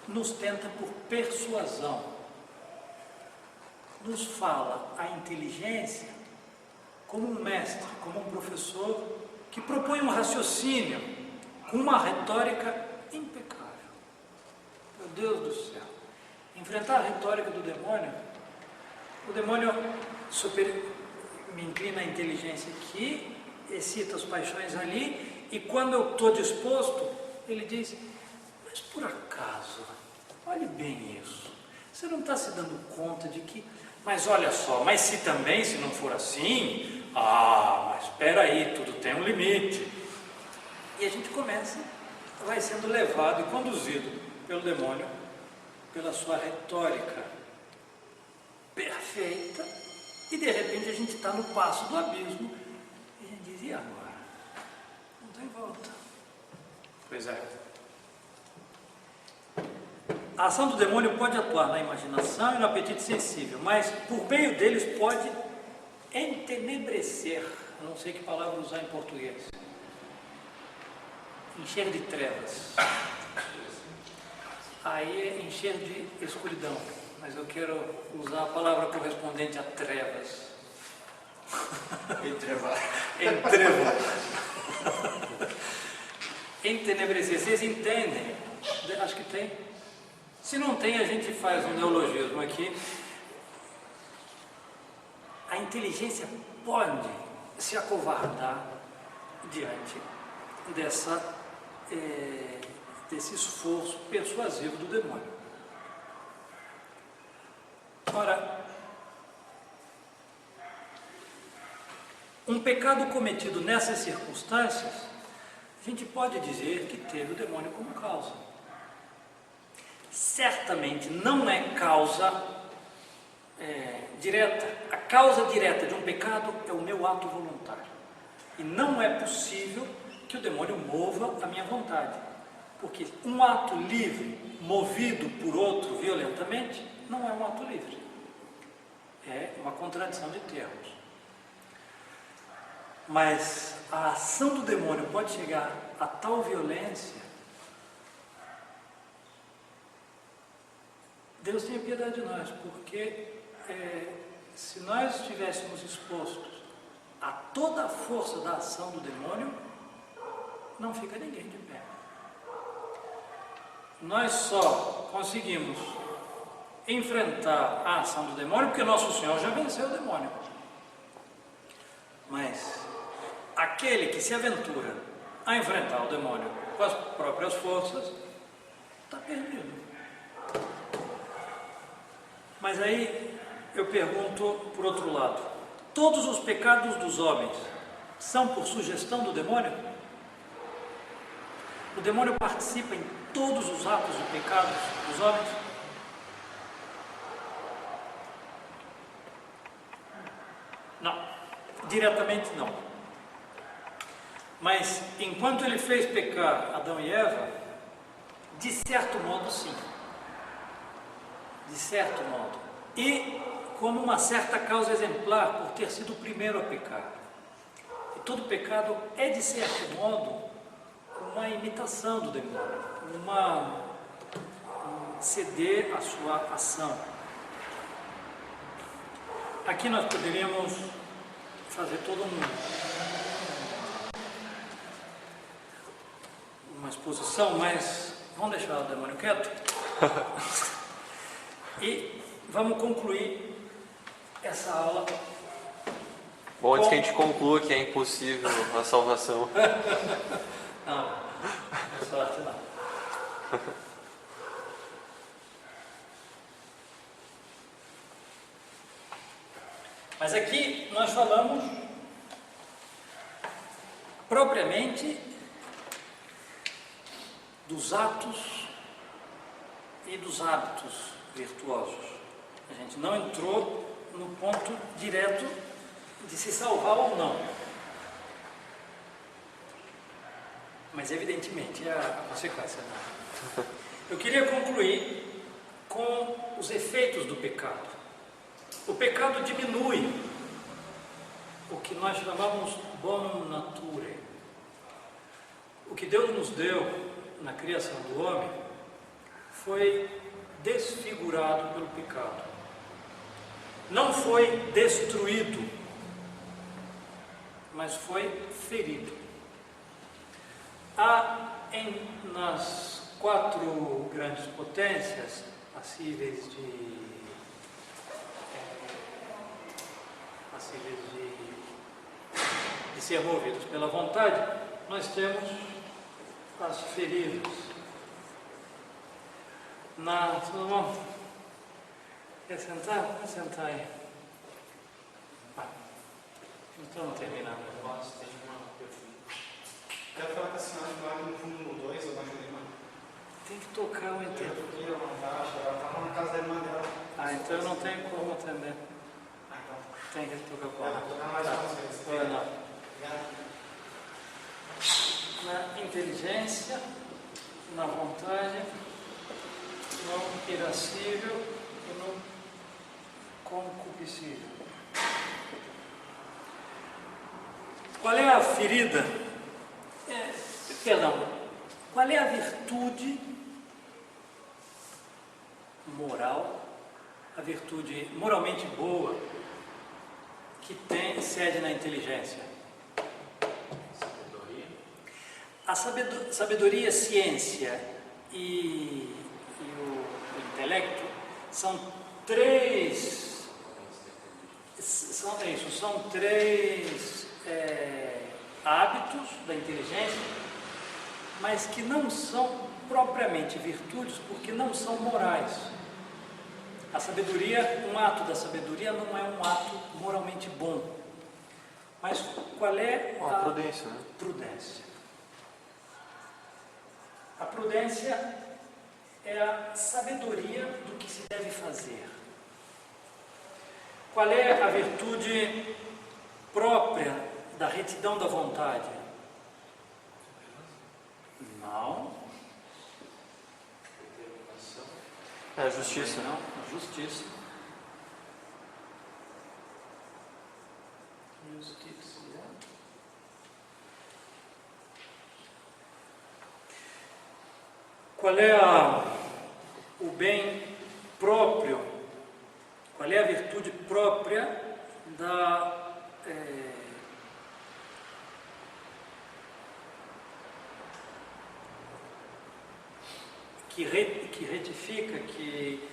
nos tenta por persuasão, nos fala a inteligência como um mestre, como um professor que propõe um raciocínio com uma retórica impecável. Meu Deus do céu, enfrentar a retórica do demônio, o demônio me inclina a inteligência aqui, excita as paixões ali, e quando eu estou disposto, ele diz: mas por acaso, olhe bem isso, você não está se dando conta de que, mas olha só, mas se também, se não for assim, mas espera aí, tudo tem um limite. E a gente vai sendo levado e conduzido pelo demônio, pela sua retórica perfeita, e de repente a gente está no passo do abismo, e a gente diz: e agora? Não tem volta. Pois é. A ação do demônio pode atuar na imaginação e no apetite sensível, mas por meio deles pode entenebrecer, eu não sei que palavra usar em português, encher de trevas. Aí é encher de escuridão, mas eu quero usar a palavra correspondente a trevas. Entrevar. Entenebrecer. Vocês entendem? Acho que tem. Se não tem, a gente faz um neologismo aqui. A inteligência pode se acovardar diante desse esforço persuasivo do demônio. Ora, um pecado cometido nessas circunstâncias, a gente pode dizer que teve o demônio como causa. Certamente não é causa direta. A causa direta de um pecado é o meu ato voluntário. E não é possível que o demônio mova a minha vontade. Porque um ato livre, movido por outro violentamente, não é um ato livre. É uma contradição de termos. Mas a ação do demônio pode chegar a tal violência. Deus tenha piedade de nós, porque se nós estivéssemos expostos a toda a força da ação do demônio, não fica ninguém de pé. Nós só conseguimos enfrentar a ação do demônio porque Nosso Senhor já venceu o demônio. Mas aquele que se aventura a enfrentar o demônio com as próprias forças está perdido. Mas aí eu pergunto por outro lado: todos os pecados dos homens são por sugestão do demônio? O demônio participa em todos os atos de pecados dos homens? Não, diretamente não. Mas enquanto ele fez pecar Adão e Eva, de certo modo sim. De certo modo. E como uma certa causa exemplar por ter sido o primeiro a pecar. E todo pecado é, de certo modo, uma imitação do demônio, ceder à sua ação. Aqui nós poderíamos fazer toda uma exposição, mas vamos deixar o demônio quieto e vamos concluir essa aula. Bom, antes que a gente conclua que é impossível a salvação. Não, sorte não. Mas aqui nós falamos propriamente dos atos e dos hábitos virtuosos. A gente não entrou no ponto direto de se salvar ou não. Mas evidentemente é a consequência. Né? Eu queria concluir com os efeitos do pecado. O pecado diminui o que nós chamamos bonum naturae. O que Deus nos deu na criação do homem foi desfigurado pelo pecado. Não foi destruído, mas foi ferido. Há nas 4 grandes potências passíveis de ser movidos pela vontade, nós temos as feridas. Vamos quer sentar? Vamos sentar aí. Então não terminamos. Quero falar com a senhora lá no fundo 2 ou na irmã. Tem que tocar o inteiro. Ela está na casa da irmã dela. Ah, então eu não tenho como atender. Tem que tocar com ela. Tocar mais uma vez. Não. Na inteligência, na vontade, no irascível e no concupiscível. Qual é a ferida? Qual é a virtude moral, a virtude moralmente boa que tem sede na inteligência? A sabedoria, ciência e o intelecto são três hábitos da inteligência, mas que não são propriamente virtudes, porque não são morais. A sabedoria, um ato da sabedoria não é um ato moralmente bom. Mas qual é a prudência, né? Prudência. A prudência é a sabedoria do que se deve fazer. Qual é a virtude própria da retidão da vontade? Não. É a justiça. Não, a justiça. Justiça. Qual é o bem próprio? Qual é a virtude própria que retifica, que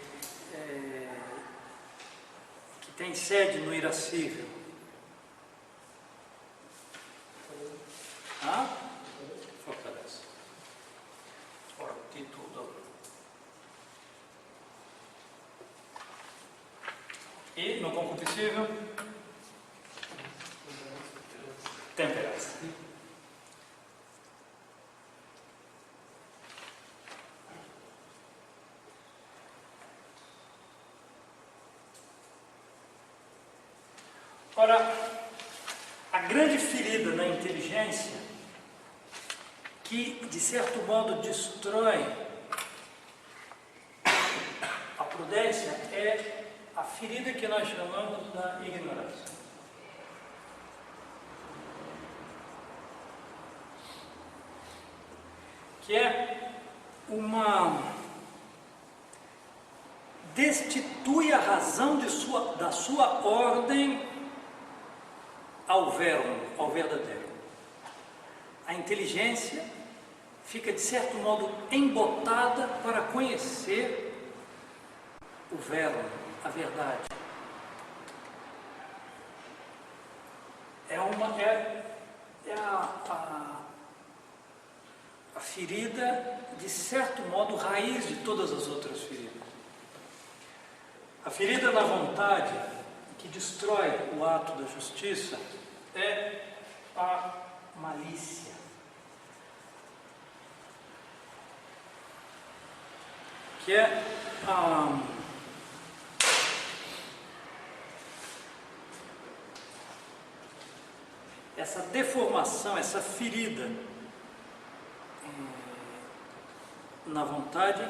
tem sede no irascível? Fortaleza. Fortitudo. E no concupiscível? Temperança. Ora, a grande ferida na inteligência, que de certo modo destrói a prudência, é a ferida que nós chamamos da ignorância. Que é destitui a razão da sua ordem ao verbo, ao verdadeiro. A inteligência fica, de certo modo, embotada para conhecer o verbo, a verdade. É a ferida, de certo modo, raiz de todas as outras feridas. A ferida na vontade, que destrói o ato da justiça, é a malícia. Que é essa deformação, essa ferida na vontade